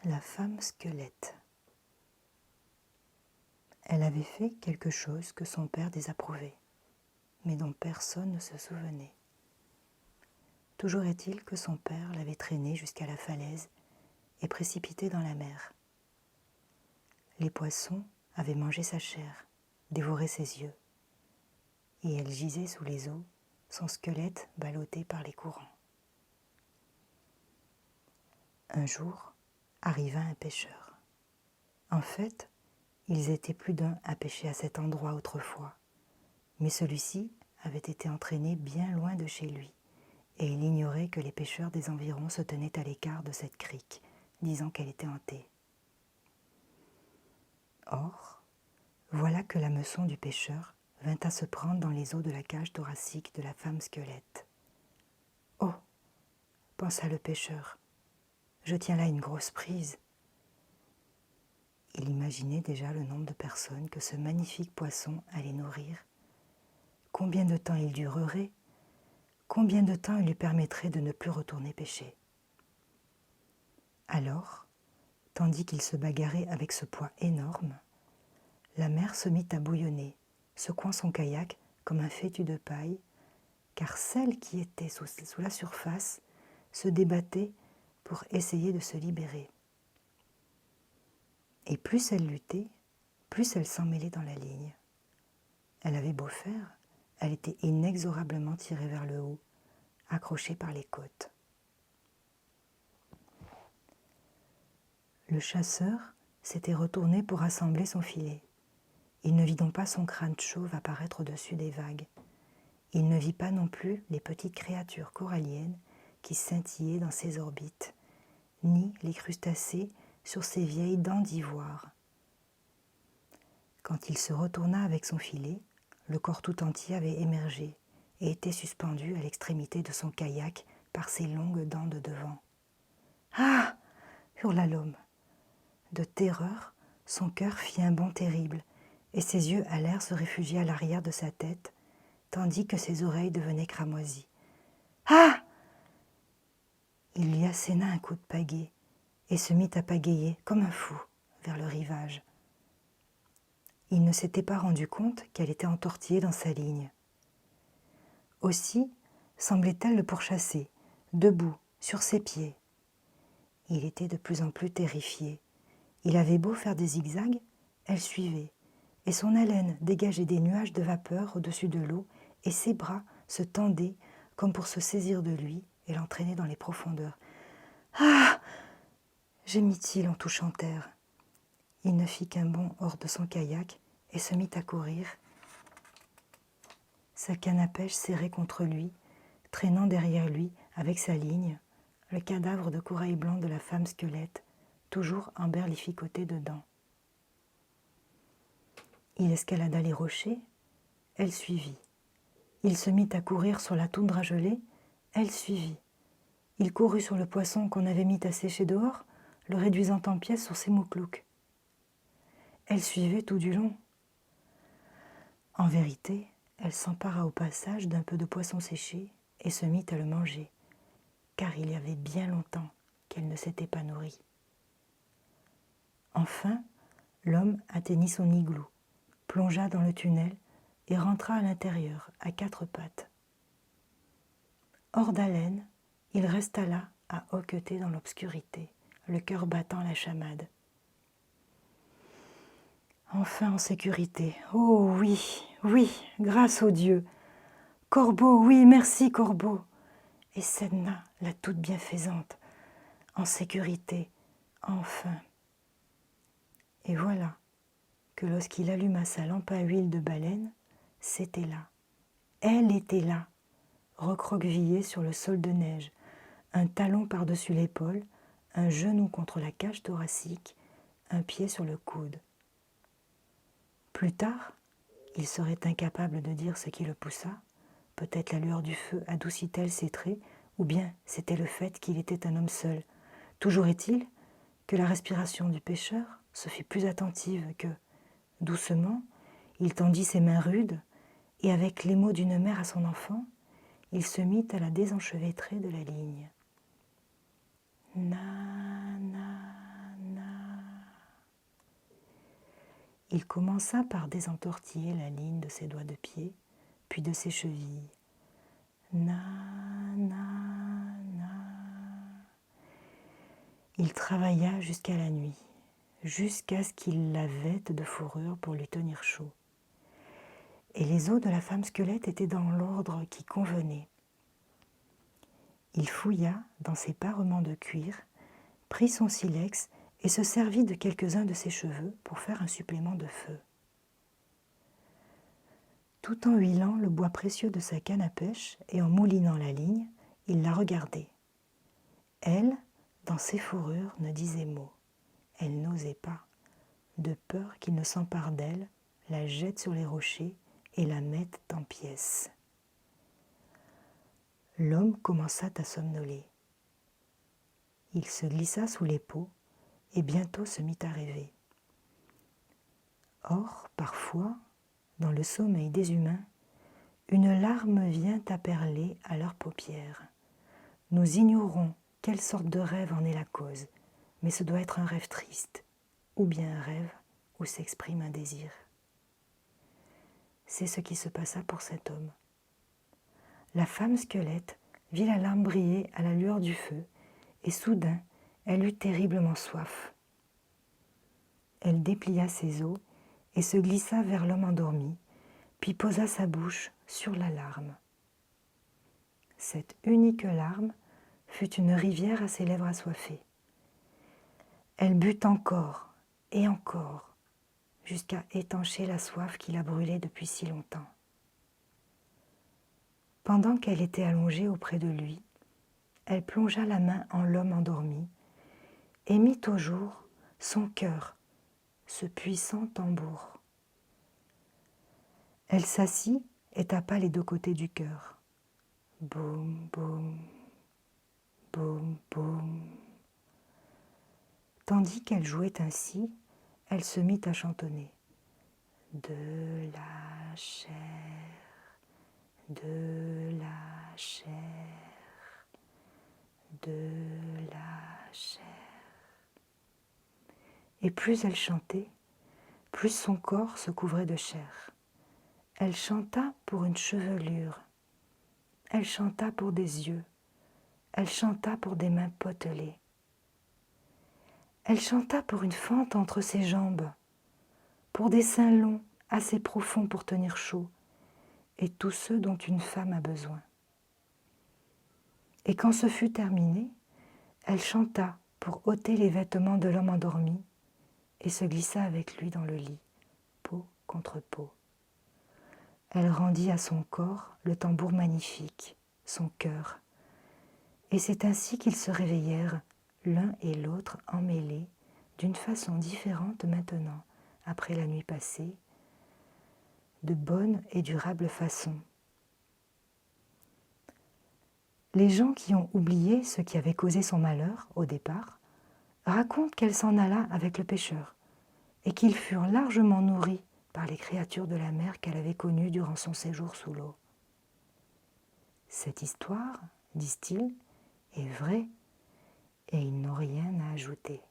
La femme squelette. Elle avait fait quelque chose que son père désapprouvait, mais dont personne ne se souvenait. Toujours est-il que son père l'avait traînée jusqu'à la falaise et précipitée dans la mer. Les poissons avaient mangé sa chair, dévoré ses yeux, et elle gisait sous les eaux, son squelette ballotté par les courants. Un jour, arriva un pêcheur. En fait, ils étaient plus d'un à pêcher à cet endroit autrefois, mais celui-ci avait été entraîné bien loin de chez lui, et il ignorait que les pêcheurs des environs se tenaient à l'écart de cette crique, disant qu'elle était hantée. Or, voilà que l'hameçon du pêcheur vint à se prendre dans les eaux de la cage thoracique de la femme squelette. « Oh !» pensa le pêcheur, « je tiens là une grosse prise. » Il imaginait déjà le nombre de personnes que ce magnifique poisson allait nourrir, combien de temps il durerait, combien de temps il lui permettrait de ne plus retourner pêcher. Alors, tandis qu'il se bagarrait avec ce poids énorme, la mer se mit à bouillonner, secouant son kayak comme un fétu de paille, car celle qui était sous la surface se débattait pour essayer de se libérer. Et plus elle luttait, plus elle s'emmêlait dans la ligne. Elle avait beau faire, elle était inexorablement tirée vers le haut, accrochée par les côtes. Le chasseur s'était retourné pour rassembler son filet. Il ne vit donc pas son crâne chauve apparaître au-dessus des vagues. Il ne vit pas non plus les petites créatures coralliennes qui scintillaient dans ses orbites, ni les crustacés sur ses vieilles dents d'ivoire. Quand il se retourna avec son filet, le corps tout entier avait émergé et était suspendu à l'extrémité de son kayak par ses longues dents de devant. « Ah !» hurla l'homme. De terreur, son cœur fit un bond terrible et ses yeux allèrent se réfugier à l'arrière de sa tête, tandis que ses oreilles devenaient cramoisies. « Ah !» Il lui asséna un coup de pagaie et se mit à pagayer comme un fou vers le rivage. Il ne s'était pas rendu compte qu'elle était entortillée dans sa ligne. Aussi semblait-elle le pourchasser, debout, sur ses pieds. Il était de plus en plus terrifié. Il avait beau faire des zigzags, elle suivait, et son haleine dégageait des nuages de vapeur au-dessus de l'eau, et ses bras se tendaient comme pour se saisir de lui et l'entraîner dans les profondeurs. « Ah !» gémit-il en touchant terre. Il ne fit qu'un bond hors de son kayak et se mit à courir, sa canne à pêche serrée contre lui, traînant derrière lui, avec sa ligne, le cadavre de corail blanc de la femme squelette, toujours emberlificoté dedans. Il escalada les rochers, elle suivit. Il se mit à courir sur la toundra gelée, elle suivit. Il courut sur le poisson qu'on avait mis à sécher dehors, le réduisant en pièces sur ses mouklouks. Elle suivait tout du long. En vérité, elle s'empara au passage d'un peu de poisson séché et se mit à le manger, car il y avait bien longtemps qu'elle ne s'était pas nourrie. Enfin, l'homme atteignit son igloo, plongea dans le tunnel et rentra à l'intérieur, à quatre pattes. Hors d'haleine, il resta là, à hoqueter dans l'obscurité, le cœur battant la chamade. Enfin en sécurité. Oh oui, oui, grâce au Dieu. Corbeau, oui, merci Corbeau. Et Sedna, la toute bienfaisante, en sécurité, enfin. Et voilà que lorsqu'il alluma sa lampe à huile de baleine, c'était là. Elle était là, recroquevillée sur le sol de neige, un talon par-dessus l'épaule, un genou contre la cage thoracique, un pied sur le coude. Plus tard, il serait incapable de dire ce qui le poussa. Peut-être la lueur du feu adoucit-elle ses traits, ou bien c'était le fait qu'il était un homme seul. Toujours est-il que la respiration du pêcheur se fit plus attentive que, doucement, il tendit ses mains rudes, et avec les mots d'une mère à son enfant, il se mit à la désenchevêtrer de la ligne. Na, na, il commença par désentortiller la ligne de ses doigts de pied, puis de ses chevilles. Na, na, na. Il travailla jusqu'à la nuit, jusqu'à ce qu'il la vête de fourrure pour lui tenir chaud. Et les os de la femme squelette étaient dans l'ordre qui convenait. Il fouilla dans ses parements de cuir, prit son silex et se servit de quelques-uns de ses cheveux pour faire un supplément de feu. Tout en huilant le bois précieux de sa canne à pêche et en moulinant la ligne, il la regardait. Elle, dans ses fourrures, ne disait mot. Elle n'osait pas, de peur qu'il ne s'empare d'elle, la jette sur les rochers et la mette en pièces. L'homme commença à somnoler. Il se glissa sous les peaux et bientôt se mit à rêver. Or, parfois, dans le sommeil des humains, une larme vient à perler à leurs paupières. Nous ignorons quelle sorte de rêve en est la cause, mais ce doit être un rêve triste, ou bien un rêve où s'exprime un désir. C'est ce qui se passa pour cet homme. La femme squelette vit la larme briller à la lueur du feu, et soudain, elle eut terriblement soif. Elle déplia ses os et se glissa vers l'homme endormi, puis posa sa bouche sur la larme. Cette unique larme fut une rivière à ses lèvres assoiffées. Elle but encore et encore, jusqu'à étancher la soif qui la brûlait depuis si longtemps. Pendant qu'elle était allongée auprès de lui, elle plongea la main en l'homme endormi et mit au jour son cœur, ce puissant tambour. Elle s'assit et tapa les deux côtés du cœur. Boum, boum, boum, boum. Tandis qu'elle jouait ainsi, elle se mit à chantonner. De la chair, de la chair, de la chair. Et plus elle chantait, plus son corps se couvrait de chair. Elle chanta pour une chevelure, elle chanta pour des yeux, elle chanta pour des mains potelées. Elle chanta pour une fente entre ses jambes, pour des seins longs, assez profonds pour tenir chaud, et tous ceux dont une femme a besoin. Et quand ce fut terminé, elle chanta pour ôter les vêtements de l'homme endormi et se glissa avec lui dans le lit, peau contre peau. Elle rendit à son corps le tambour magnifique, son cœur, et c'est ainsi qu'ils se réveillèrent, l'un et l'autre emmêlés, d'une façon différente maintenant, après la nuit passée, de bonne et durable façon. Les gens qui ont oublié ce qui avait causé son malheur au départ racontent qu'elle s'en alla avec le pêcheur et qu'ils furent largement nourris par les créatures de la mer qu'elle avait connues durant son séjour sous l'eau. Cette histoire, disent-ils, est vraie et ils n'ont rien à ajouter.